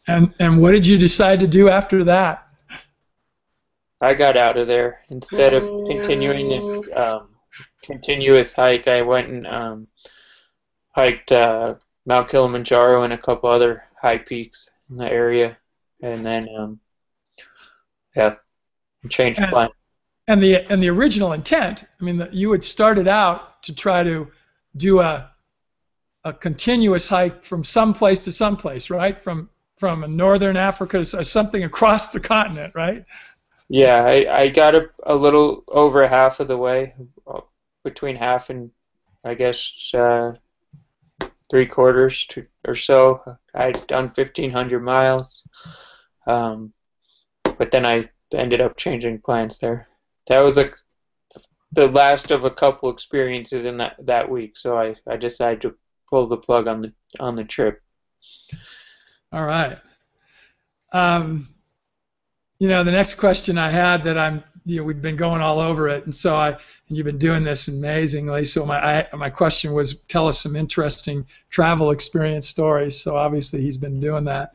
Speaker 1: And what did you decide to do after that?
Speaker 2: I got out of there. Instead of continuing a continuous hike, I went and hiked Mount Kilimanjaro and a couple other high peaks in the area, and then changed plan.
Speaker 1: And the original intent, I mean, you had started out to try to do a continuous hike from some place to some place, right? From northern Africa to something across the continent, right?
Speaker 2: Yeah, I got a little over half of the way, between half and I guess 3/4 or so. I'd done 1,500 miles, but then I ended up changing plans there. That was the last of a couple experiences in that week, so I decided to pull the plug on the trip.
Speaker 1: All right. The next question I had that we've been going all over it, and you've been doing this amazingly. So my question was, tell us some interesting travel experience stories. So obviously he's been doing that.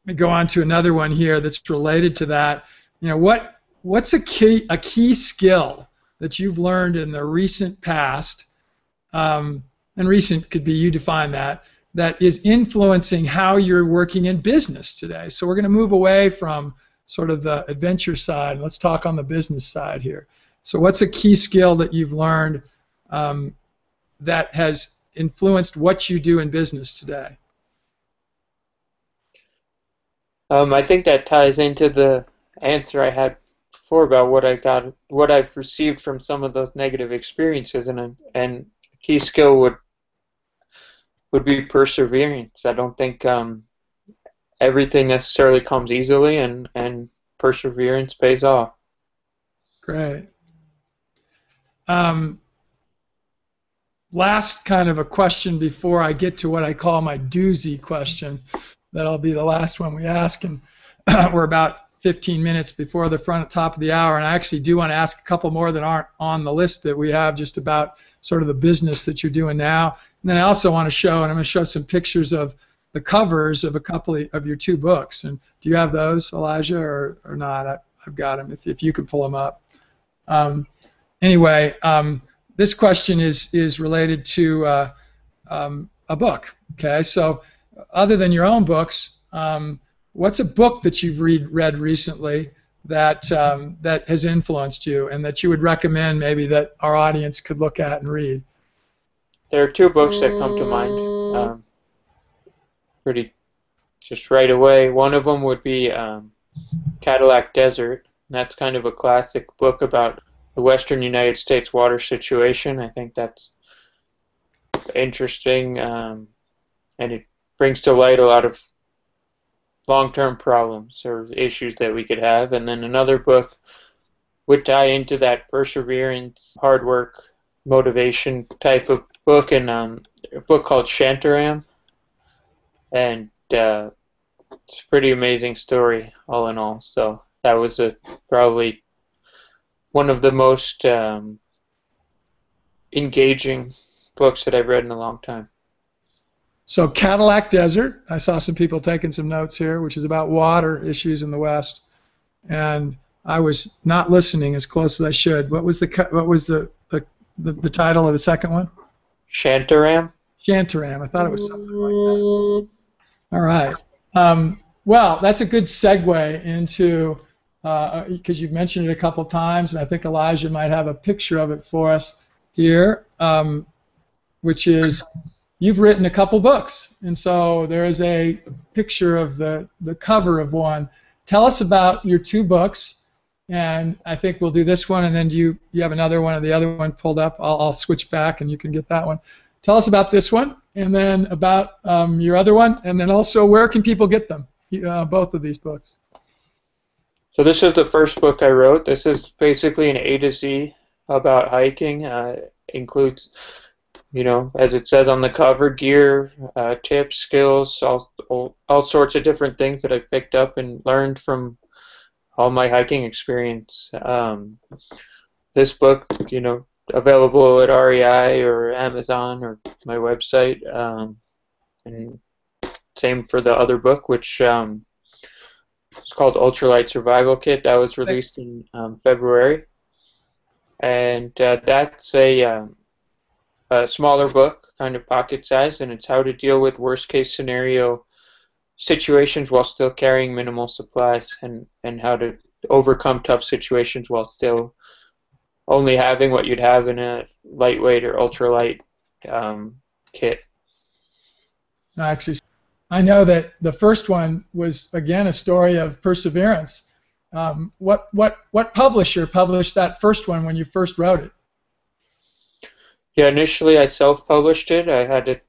Speaker 1: Let me go on to another one here that's related to that. What's a key skill that you've learned in the recent past, and recent could be, you define that is influencing how you're working in business today. So we're going to move away from sort of the adventure side. Let's talk on the business side here. So what's a key skill that you've learned that has influenced what you do in business today?
Speaker 2: I think that ties into the answer I had before about what I've received from some of those negative experiences, and a key skill would be perseverance. I don't think everything necessarily comes easily, and perseverance pays off.
Speaker 1: Great. Last kind of a question before I get to what I call my doozy question. That'll be the last one we ask, and we're about 15 minutes before the top of the hour, and I actually do want to ask a couple more that aren't on the list that we have, just about sort of the business that you're doing now. And then I also want to show, and I'm going to show some pictures of the covers of a couple of your 2 books. And do you have those, Elijah, or not? I've got them, if you could pull them up. Anyway, this question is related to a book. Okay, so other than your own books, what's a book that you've read recently that that has influenced you and that you would recommend maybe that our audience could look at and read?
Speaker 2: There are two books that come to mind pretty just right away. One of them would be Cadillac Desert. And that's kind of a classic book about the western United States water situation. I think that's interesting, and it brings to light a lot of long-term problems or issues that we could have. And then another book would tie into that perseverance, hard work, motivation type of book, and a book called Shantaram. And it's a pretty amazing story, all in all. So that was probably one of the most engaging books that I've read in a long time.
Speaker 1: So Cadillac Desert, I saw some people taking some notes here, which is about water issues in the West, and I was not listening as close as I should. What was the title of the second one?
Speaker 2: Shantaram.
Speaker 1: Shantaram. I thought it was something like that. All right. Well, that's a good segue into, because you've mentioned it a couple times, and I think Elijah might have a picture of it for us here, which is you've written a couple books, and so there is a picture of the cover of one. Tell us about your two books, and I think we'll do this one, and then you have another one, or the other one pulled up. I'll switch back, and you can get that one. Tell us about this one, and then about your other one, and then also where can people get them, both of these books.
Speaker 2: So this is the first book I wrote. This is basically an A to Z about hiking. Includes, as it says on the cover, gear, tips, skills, all sorts of different things that I've picked up and learned from all my hiking experience. This book, available at REI or Amazon or my website, and same for the other book, which it's called Ultralight Survival Kit. That was released in February, and that's a smaller book, kind of pocket size, and it's how to deal with worst case scenario situations while still carrying minimal supplies, and how to overcome tough situations while still only having what you'd have in a lightweight or ultralight kit.
Speaker 1: Actually, I know that the first one was, again, a story of perseverance. What publisher published that first one when you first wrote it?
Speaker 2: Yeah, initially I self-published it. I had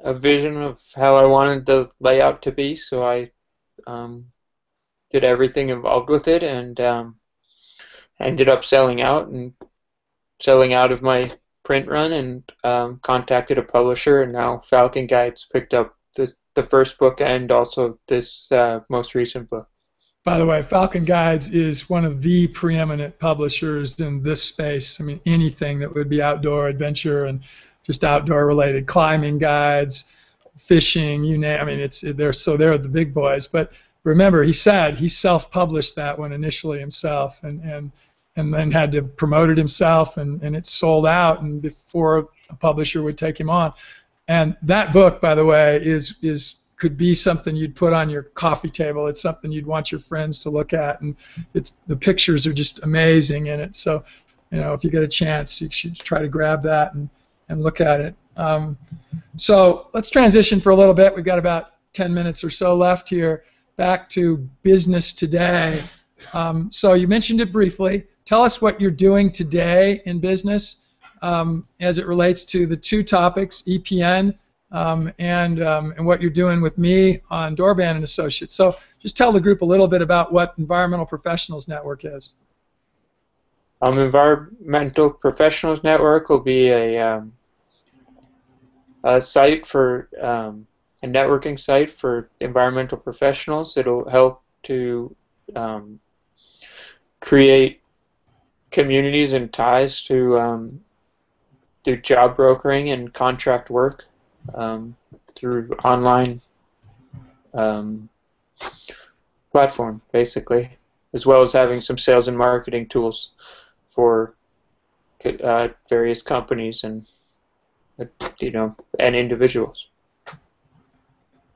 Speaker 2: a vision of how I wanted the layout to be, so I did everything involved with it, and ended up selling out of my print run, and contacted a publisher, and now Falcon Guides picked up the first book and also this most recent book.
Speaker 1: By the way, Falcon Guides is one of the preeminent publishers in this space. I mean, anything that would be outdoor adventure and just outdoor related, climbing guides, fishing, you name. I mean, they're the big boys. But remember, he said he self-published that one initially himself, and then had to promote it himself, and it sold out, and before a publisher would take him on. And that book, by the way, could be something you'd put on your coffee table. It's something you'd want your friends to look at, and the pictures are just amazing in it. So, if you get a chance, you should try to grab that and look at it. So let's transition for a little bit. We've got about 10 minutes or so left here. Back to business today. So you mentioned it briefly. Tell us what you're doing today in business as it relates to the two topics, EPN and what you're doing with me on Dorband and Associates. So just tell the group a little bit about what Environmental Professionals Network is.
Speaker 2: Environmental Professionals Network will be a site for a networking site for environmental professionals. It'll help to create communities and ties to do job brokering and contract work through online platform, basically, as well as having some sales and marketing tools for various companies and and individuals.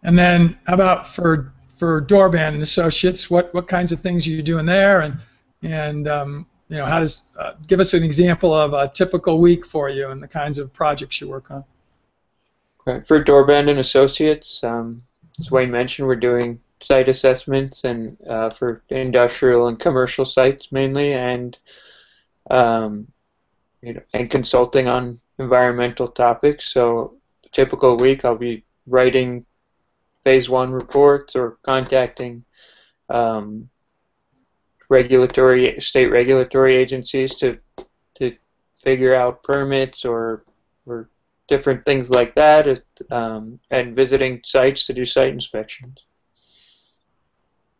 Speaker 1: And then how about for for Dorband and Associates, what kinds of things are you doing there, and you know, how does give us an example of a typical week for you and the kinds of projects you work on.
Speaker 2: Right. For Dorband and Associates, as Wayne mentioned, we're doing site assessments and for industrial and commercial sites mainly, and you know, and consulting on environmental topics. So, a typical week, I'll be writing Phase 1 reports or contacting state regulatory agencies to figure out permits or different things like that, and visiting sites to do site inspections.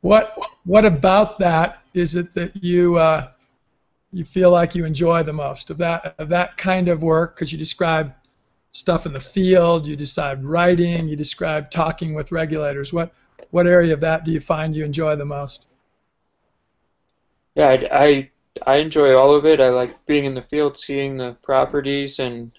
Speaker 1: What about that is it that you feel like you enjoy the most of that kind of work? Because you described stuff in the field, you described writing, you described talking with regulators. What area of that do you find you enjoy the most?
Speaker 2: Yeah, I enjoy all of it. I like being in the field, seeing the properties and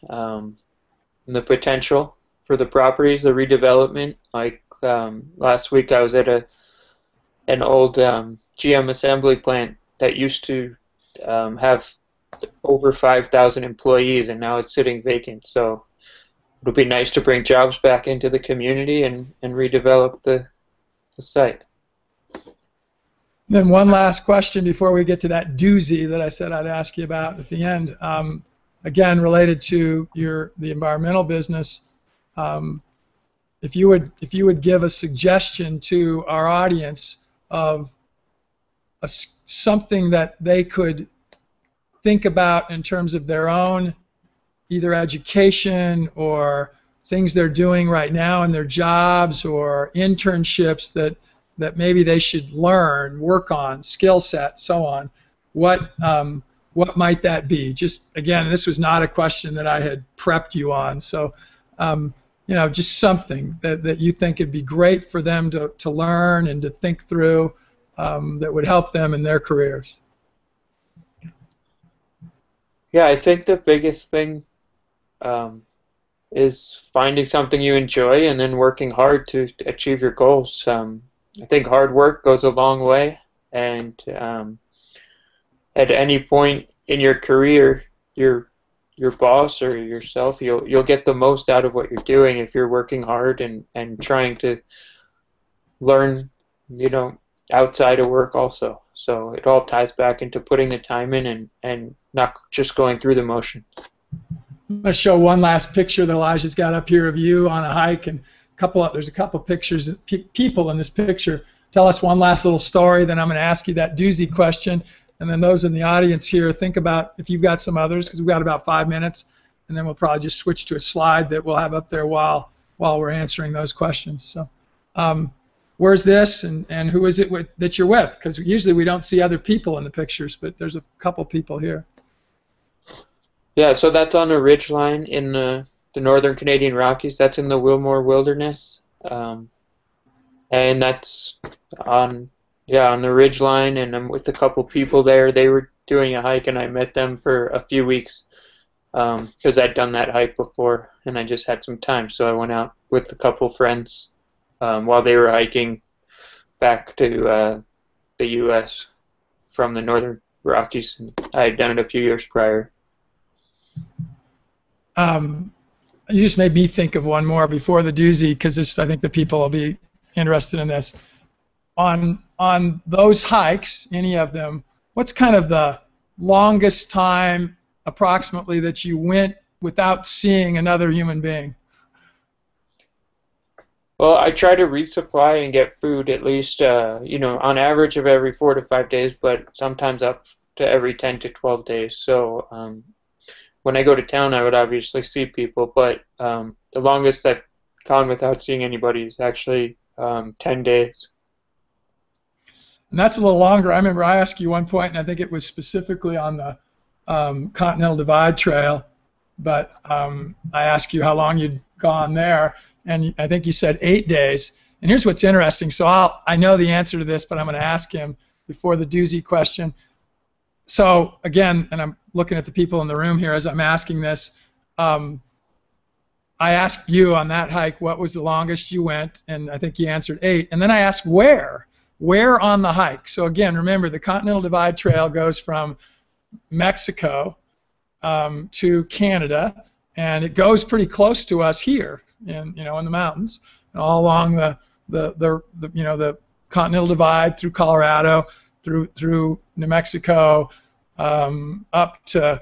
Speaker 2: the potential for the properties, the redevelopment. Like last week, I was at an old GM assembly plant that used to have over 5,000 employees, and now it's sitting vacant. So it'll be nice to bring jobs back into the community and redevelop the site.
Speaker 1: Then one last question before we get to that doozy that I said I'd ask you about at the end. Again, related to the environmental business. If you would give a suggestion to our audience of something that they could think about in terms of their own either education or things they're doing right now in their jobs or internships that maybe they should learn, work on, skill set, so on, what might that be? Just again, this was not a question that I had prepped you on, so you know, just something that you think would be great for them to learn and to think through that would help them in their careers.
Speaker 2: Yeah, I think the biggest thing is finding something you enjoy and then working hard to achieve your goals. I think hard work goes a long way, and at any point in your career, your boss or yourself, you'll get the most out of what you're doing if you're working hard and trying to learn, you know, outside of work also. So it all ties back into putting the time in and not just going through the motion.
Speaker 1: I'm going to show one last picture that Elijah's got up here of you on a hike, and there's a couple pictures of people in this picture. Tell us one last little story, then I'm going to ask you that doozy question, and then those in the audience here, think about if you've got some others, because we've got about 5 minutes, and then we'll probably just switch to a slide that we'll have up there while we're answering those questions. So where's this, and who is it that you're with? Because usually we don't see other people in the pictures, but there's a couple people here.
Speaker 2: Yeah, so that's on a ridge line in the northern Canadian Rockies. That's in the Wilmore Wilderness, and that's on the ridge line. And I'm with a couple people there. They were doing a hike, and I met them for a few weeks because I'd done that hike before, and I just had some time. So I went out with a couple friends while they were hiking back to the U.S. from the northern Rockies. And I had done it a few years prior.
Speaker 1: You just made me think of one more before the doozy, because I think the people will be interested in this. On those hikes, any of them, what's kind of the longest time approximately that you went without seeing another human being?
Speaker 2: Well, I try to resupply and get food at least, you know, on average of every 4 to 5 days, but sometimes up to every 10 to 12 days. So when I go to town, I would obviously see people, but the longest I've gone without seeing anybody is actually 10 days.
Speaker 1: And that's a little longer. I remember I asked you one point, and I think it was specifically on the Continental Divide Trail, but I asked you how long you'd gone there, and I think you said 8 days. And here's what's interesting. So I know the answer to this, but I'm going to ask him before the doozy question. So again, and I'm looking at the people in the room here as I'm asking this, I asked you on that hike what was the longest you went, and I think you answered 8. And then I asked where on the hike. So again, remember the Continental Divide Trail goes from Mexico to Canada, and it goes pretty close to us here, in the mountains, and all along the Continental Divide through Colorado, through New Mexico, up to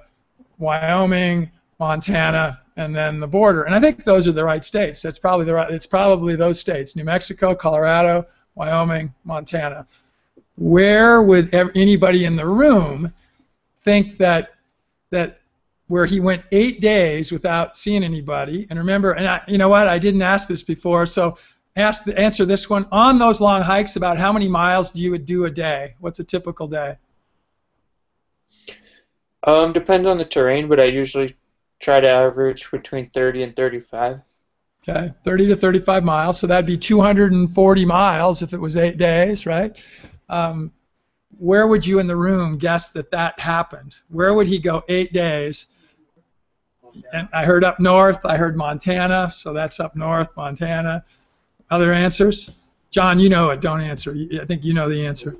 Speaker 1: Wyoming, Montana, and then the border. And I think those are the right states. It's probably those states: New Mexico, Colorado, Wyoming, Montana. Where would anybody in the room think that where he went 8 days without seeing anybody? And remember, and you know what? I didn't ask this before, so answer this one. On those long hikes, about how many miles do you do a day? What's a typical day?
Speaker 2: Depends on the terrain, but I usually try to average between 30 and 35.
Speaker 1: Okay, 30 to 35 miles, so that'd be 240 miles if it was 8 days, right? Where would you in the room guess that happened? Where would he go 8 days? And I heard up north, I heard Montana, so that's up north, Montana. Other answers? John, you know it, don't answer. I think you know the answer.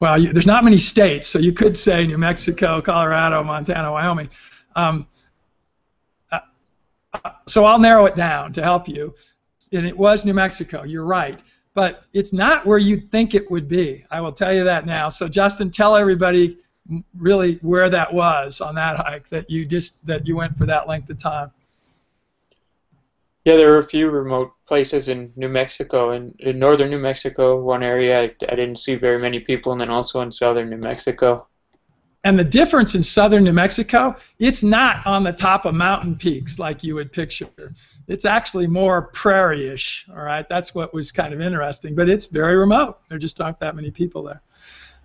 Speaker 1: Well, there's not many states, so you could say New Mexico, Colorado, Montana, Wyoming. So I'll narrow it down to help you. And it was New Mexico, you're right. But it's not where you'd think it would be. I will tell you that now. So Justin, tell everybody really where that was on that hike that you went for that length of time.
Speaker 2: Yeah, there were a few remote places in New Mexico. In northern New Mexico, one area I didn't see very many people, and then also in southern New Mexico.
Speaker 1: And the difference in southern New Mexico, it's not on the top of mountain peaks like you would picture. It's actually more prairie-ish, all right? That's what was kind of interesting, but it's very remote. There just aren't that many people there.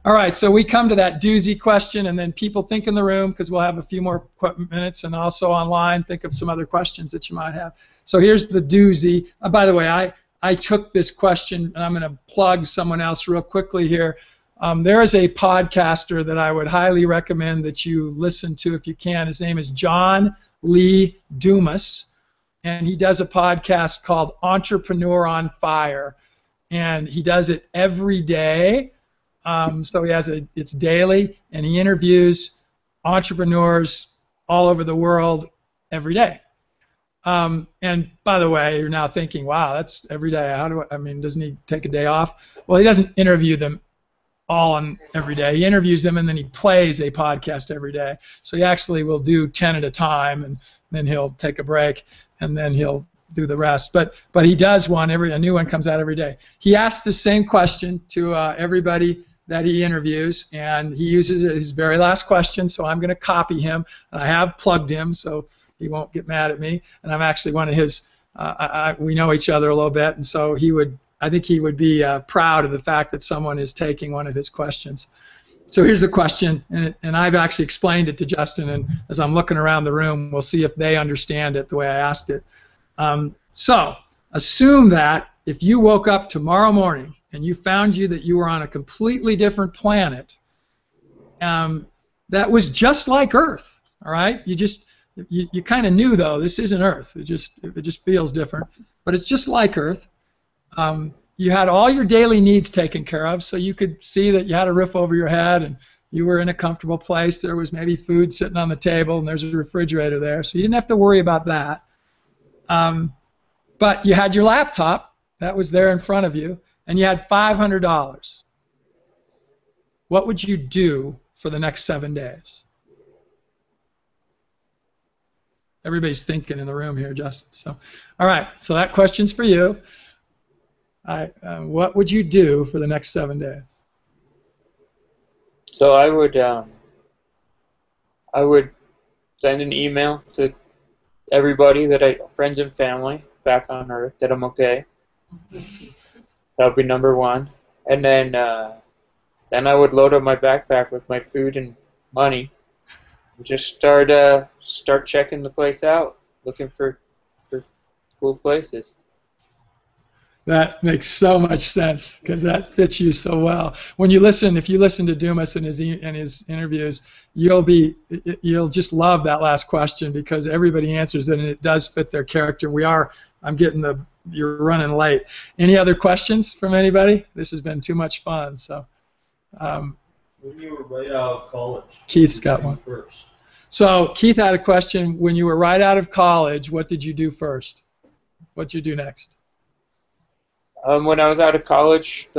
Speaker 1: All right, so we come to that doozy question, and then people think in the room, because we'll have a few more minutes, and also online, think of some other questions that you might have. So here's the doozy. By the way, I took this question, and I'm going to plug someone else real quickly here. There is a podcaster that I would highly recommend that you listen to if you can. His name is John Lee Dumas, and he does a podcast called Entrepreneur on Fire, and he does it every day. So it's daily, and he interviews entrepreneurs all over the world every day. And by the way, you're now thinking, wow, that's every day. Doesn't he take a day off? Well, he doesn't interview them all on every day. He interviews them, and then he plays a podcast every day. So he actually will do 10 at a time, and then he'll take a break, and then he'll do the rest. But he does one a new one comes out every day. He asks the same question to everybody that he interviews, and he uses it as his very last question, so I'm going to copy him. And I have plugged him, so he won't get mad at me. And I'm actually one of his, we know each other a little bit, and so I think he would be proud of the fact that someone is taking one of his questions. So here's the question, and I've actually explained it to Justin, and as I'm looking around the room, we'll see if they understand it the way I asked it. So assume that if you woke up tomorrow morning and you found that you were on a completely different planet that was just like Earth, all right? You kind of knew, though, this isn't Earth. It just feels different, but it's just like Earth. You had all your daily needs taken care of, so you could see that you had a roof over your head and you were in a comfortable place. There was maybe food sitting on the table and there's a refrigerator there, so you didn't have to worry about that. But you had your laptop that was there in front of you, and you had $500. What would you do for the next 7 days? Everybody's thinking in the room here, Justin. So, all right. So that question's for you. What would you do for the next 7 days?
Speaker 2: So I would send an email to everybody friends and family back on Earth, that I'm okay. That would be number one. And then I would load up my backpack with my food and money and just start checking the place out, looking for cool places.
Speaker 1: That makes so much sense because that fits you so well. When you listen, if you listen to Dumas and his interviews, you'll just love that last question because everybody answers it and it does fit their character. You're running late. Any other questions from anybody? This has been too much fun. So.
Speaker 4: When you were right out of college,
Speaker 1: Keith's got one.
Speaker 4: First.
Speaker 1: So Keith had a question. When you were right out of college, what did you do first? What did you do next?
Speaker 2: When I was out of college,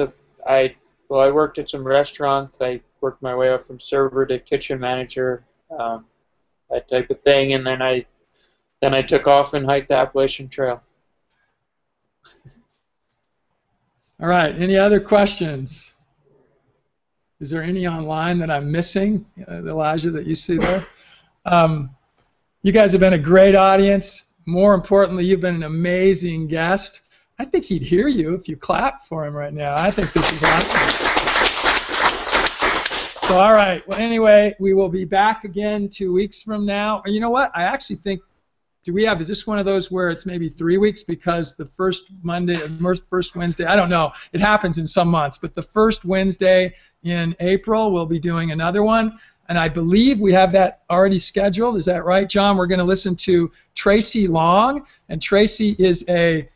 Speaker 2: I worked at some restaurants. I worked my way up from server to kitchen manager, that type of thing, and then I took off and hiked the Appalachian Trail.
Speaker 1: All right. Any other questions? Is there any online that I'm missing, Elijah, that you see there? You guys have been a great audience. More importantly, you've been an amazing guest. I think he'd hear you if you clapped for him right now. I think this is awesome. So, all right. Well, anyway, we will be back again 2 weeks from now. Or you know what? I actually think, is this one of those where it's maybe 3 weeks because the first Wednesday, I don't know. It happens in some months. But the first Wednesday in April, we'll be doing another one. And I believe we have that already scheduled. Is that right, John? We're going to listen to Tracy Long. And Tracy is a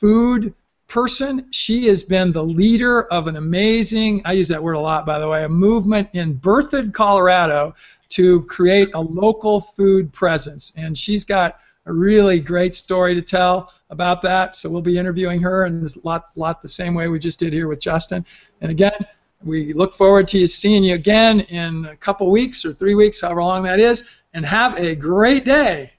Speaker 1: food person. She has been the leader of an amazing, I use that word a lot, by the way, a movement in Berthoud, Colorado to create a local food presence. And she's got a really great story to tell about that. So we'll be interviewing her in this lot the same way we just did here with Justin. And again, we look forward to seeing you again in a couple weeks or 3 weeks, however long that is, and have a great day.